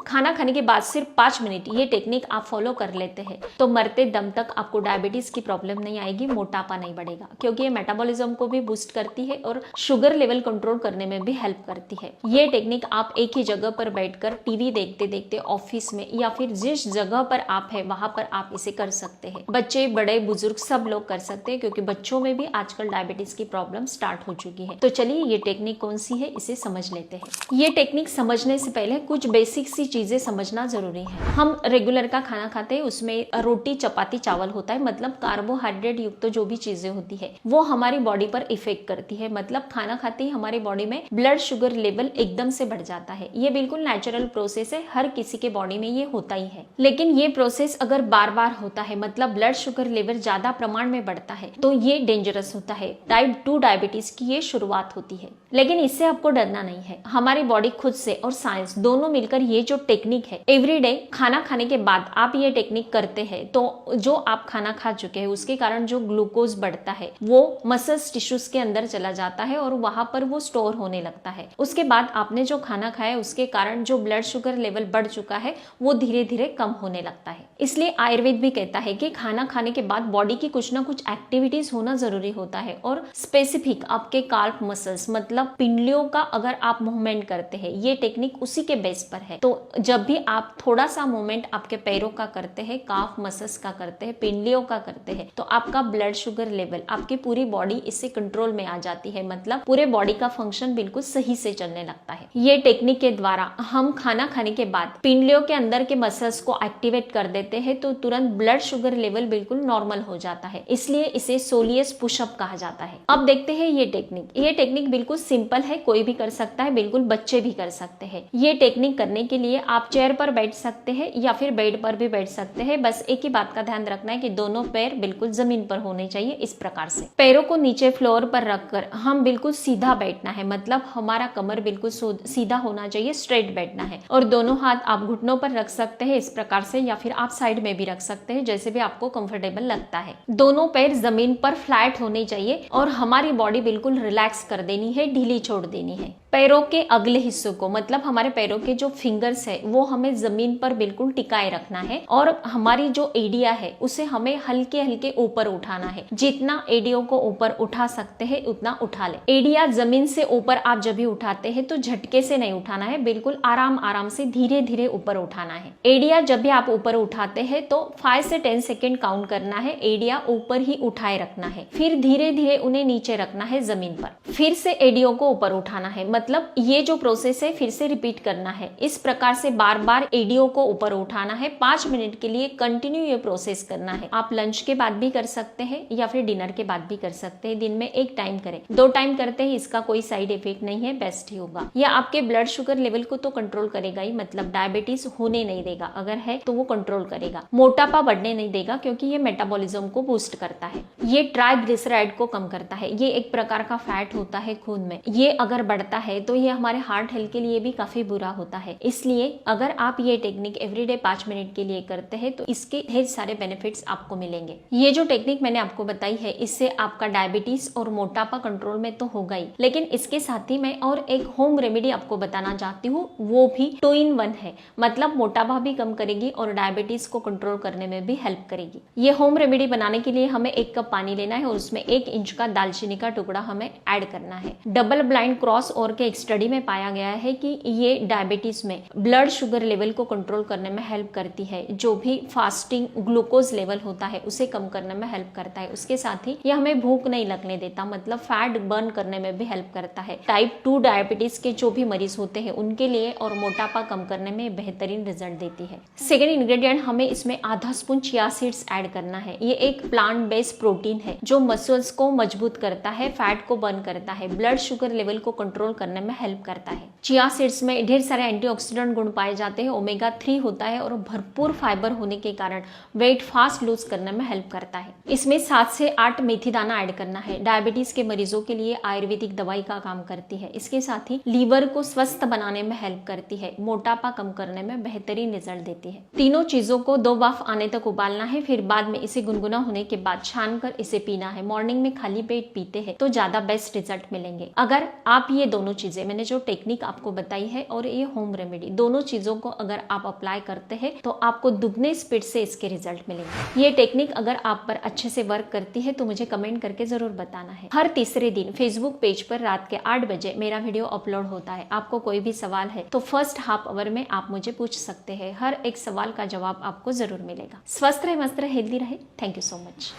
खाना खाने के बाद सिर्फ 5 मिनट ये टेक्निक आप फॉलो कर लेते हैं तो मरते दम तक आपको डायबिटीज की प्रॉब्लम नहीं आएगी, मोटापा नहीं बढ़ेगा, क्योंकि ये मेटाबॉलिज्म को भी बूस्ट करती है और शुगर लेवल कंट्रोल करने में भी हेल्प करती है। ये टेक्निक आप एक ही जगह पर बैठकर टीवी देखते देखते ऑफिस में या फिर जिस जगह पर आप है वहां पर आप इसे कर सकते हैं। बच्चे, बड़े, बुजुर्ग सब लोग कर सकते हैं, क्योंकि बच्चों में भी आजकल डायबिटीज की प्रॉब्लम स्टार्ट हो चुकी है। तो चलिए ये टेक्निक कौन सी है इसे समझ लेते हैं। ये टेक्निक समझने से पहले कुछ बेसिक सी चीजें समझना जरूरी है। हम रेगुलर का खाना खाते हैं, उसमें रोटी, चपाती, चावल होता है, मतलब कार्बोहाइड्रेट युक्त जो भी चीजें होती है वो हमारी बॉडी पर इफेक्ट करती है। मतलब खाना खाते ही हमारी बॉडी में ब्लड शुगर लेवल एकदम से बढ़ जाता है। ये बिल्कुल नेचुरल प्रोसेस है, हर किसी के बॉडी में ये होता ही है। लेकिन ये प्रोसेस अगर बार बार होता है, मतलब ब्लड शुगर लेवल ज्यादा प्रमाण में बढ़ता है, तो ये डेंजरस होता है। टाइप 2 डायबिटीज की ये शुरुआत होती है। लेकिन इससे आपको डरना नहीं है। हमारी बॉडी खुद से और साइंस दोनों मिलकर ये जो टेक्निक है, एवरीडे खाना खाने के बाद आप ये टेक्निक करते हैं तो जो आप खाना खा चुके हैं उसके कारण जो ग्लूकोज बढ़ता है वो मसल्स, टिश्यूज के अंदर चला जाता है और वहां पर वो स्टोर होने लगता है। उसके बाद आपने जो खाना खाया उसके कारण जो ब्लड शुगर लेवल बढ़ चुका है वो धीरे धीरे कम होने लगता है। इसलिए आयुर्वेद भी कहता है कि खाना खाने के बाद बॉडी की कुछ ना कुछ एक्टिविटीज होना जरूरी होता है, और स्पेसिफिक आपके काल्फ मसल्स मतलब पिंडलियों का अगर आप मूवमेंट करते हैं, ये टेक्निक उसी के बेस पर है। तो जब भी आप थोड़ा सा मूवमेंट आपके पैरों का करते हैं, काफ मसल्स का करते हैं, पिंडलियों का करते हैं, तो आपका ब्लड शुगर लेवल, आपकी पूरी बॉडी इससे कंट्रोल में आ जाती है। मतलब पूरे बॉडी का फंक्शन बिल्कुल सही से चलने लगता है। ये टेक्निक के द्वारा हम खाना खाने के बाद पिंडलियों के अंदर के मसल्स को एक्टिवेट कर देते हैं तो तुरंत ब्लड शुगर लेवल बिल्कुल नॉर्मल हो जाता है। इसलिए इसे सोलियस पुशअप कहा जाता है। अब देखते हैं ये टेक्निक। ये टेक्निक बिल्कुल सिंपल है, कोई भी कर सकता है, बिल्कुल बच्चे भी कर सकते हैं। ये टेक्निक करने के लिए आप चेयर पर बैठ सकते हैं या फिर बेड पर भी बैठ सकते हैं। बस एक ही बात का ध्यान रखना है कि दोनों पैर बिल्कुल जमीन पर होने चाहिए। इस प्रकार से पैरों को नीचे फ्लोर पर रखकर हम बिल्कुल सीधा बैठना है, मतलब हमारा कमर बिल्कुल सीधा होना चाहिए, स्ट्रेट बैठना है। और दोनों हाथ आप घुटनों पर रख सकते हैं इस प्रकार से, या फिर आप साइड में भी रख सकते हैं, जैसे भी आपको कंफर्टेबल लगता है। दोनों पैर जमीन पर फ्लैट होने चाहिए और हमारी बॉडी बिल्कुल रिलैक्स कर देनी है, ढीली छोड़ देनी है। पैरों के अगले हिस्सों को, मतलब हमारे पैरों के जो फिंगर्स है वो हमें जमीन पर बिल्कुल टिकाए रखना है, और हमारी जो एडिया है उसे हमें हल्के हल्के ऊपर उठाना है। जितना एडियो को ऊपर उठा सकते हैं उतना उठा ले। एडिया जमीन से ऊपर आप जब भी उठाते हैं तो झटके से नहीं उठाना है, बिल्कुल आराम आराम से धीरे धीरे ऊपर उठाना है। एडिया जब भी आप ऊपर उठाते हैं तो 5 से 10 सेकेंड काउंट करना है, एडिया ऊपर ही उठाए रखना है, फिर धीरे धीरे उन्हें नीचे रखना है जमीन पर, फिर से एडियो को ऊपर उठाना है। मतलब ये जो प्रोसेस है फिर से रिपीट करना है। इस प्रकार से बार बार एडियो को ऊपर उठाना है। 5 मिनट के लिए कंटिन्यू ये प्रोसेस करना है। आप लंच के बाद भी कर सकते हैं या फिर डिनर के बाद भी कर सकते हैं। दिन में एक टाइम करें, 2 टाइम करते हैं इसका कोई साइड इफेक्ट नहीं है, बेस्ट ही होगा। यह आपके ब्लड शुगर लेवल को तो कंट्रोल करेगा ही, मतलब डायबिटीज होने नहीं देगा, अगर है तो वो कंट्रोल करेगा। मोटापा बढ़ने नहीं देगा क्योंकि ये मेटाबॉलिज्म को बूस्ट करता है। ये ट्राइग्लिसराइड को कम करता है। ये एक प्रकार का फैट होता है खून में, ये अगर बढ़ता है तो ये हमारे हार्ट हेल्थ के लिए भी काफी बुरा होता है। इसलिए अगर आप ये टेक्निक एवरीडे 5 मिनट के लिए करते हैं तो इसके ढेर सारे बेनिफिट्स आपको मिलेंगे। ये जो टेक्निक मैंने आपको बताई है इससे आपका डायबिटीज और मोटापा कंट्रोल में तो होगा ही, लेकिन इसके साथ ही मैं और एक होम रेमेडी आपको बताना चाहती हूँ, वो भी 2 in 1 है। मतलब मोटापा भी कम करेगी और डायबिटीज को कंट्रोल करने में भी हेल्प करेगी। ये होम रेमेडी बनाने के लिए हमें 1 कप पानी लेना है और उसमें 1 इंच का दालचीनी का टुकड़ा हमें ऐड करना है। डबल ब्लाइंड क्रॉस और के एक स्टडी में पाया गया है कि ये डायबिटीज में ब्लड शुगर लेवल को कंट्रोल करने में हेल्प करती है। जो भी फास्टिंग ग्लूकोज लेवल होता है उसे कम करने में हेल्प करता है। उसके साथ ही ये हमें भूख नहीं लगने देता, मतलब फैट बर्न करने में भी हेल्प करता है। टाइप 2 डायबिटीज के जो भी मरीज होते हैं उनके लिए और मोटापा कम करने में बेहतरीन रिजल्ट देती है। सेकेंड इंग्रेडिएंट हमें इसमें आधा स्पून चिया सीड्स ऐड करना है। ये एक प्लांट बेस्ड प्रोटीन है जो मसल्स को मजबूत करता है, फैट को बर्न करता है, ब्लड शुगर लेवल को कंट्रोल करने में हेल्प करता है। चिया सीड्स में ढेर सारे एंटीऑक्सीडेंट गुण पाए जाते हैं, ओमेगा 3 होता है और भरपूर फाइबर होने के कारण वेट फास्ट लूज करने में हेल्प करता है। इसमें 7 से 8 मेथी दाना ऐड करना है। डायबिटीज के मरीजों के लिए आयुर्वेदिक दवाई का काम करती है। इसके साथ ही लीवर को स्वस्थ बनाने में हेल्प करती है, मोटापा कम करने में बेहतरीन रिजल्ट देती है। तीनों चीजों को 2 बाफ आने तक उबालना है, फिर बाद में इसे गुनगुना होने के बाद छान कर इसे पीना है। मॉर्निंग में खाली पेट पीते हैं तो ज्यादा बेस्ट रिजल्ट मिलेंगे। अगर आप ये दोनों चीजें मैंने जो टेक्निक आपको बताई है और ये होम रेमेडी, दोनों चीजों को अगर आप अप्लाई करते हैं तो आपको दुगने स्पीड से इसके रिजल्ट मिलेंगे। ये टेक्निक अगर आप पर अच्छे से वर्क करती है तो मुझे कमेंट करके जरूर बताना है। हर तीसरे दिन फेसबुक पेज पर रात के 8 बजे मेरा वीडियो अपलोड होता है। आपको कोई भी सवाल है तो फर्स्ट हाफ आवर में आप मुझे पूछ सकते हैं। हर एक सवाल का जवाब आपको जरूर मिलेगा। स्वस्थ रहे, मस्त रहे, हेल्दी रहे। Thank you so much.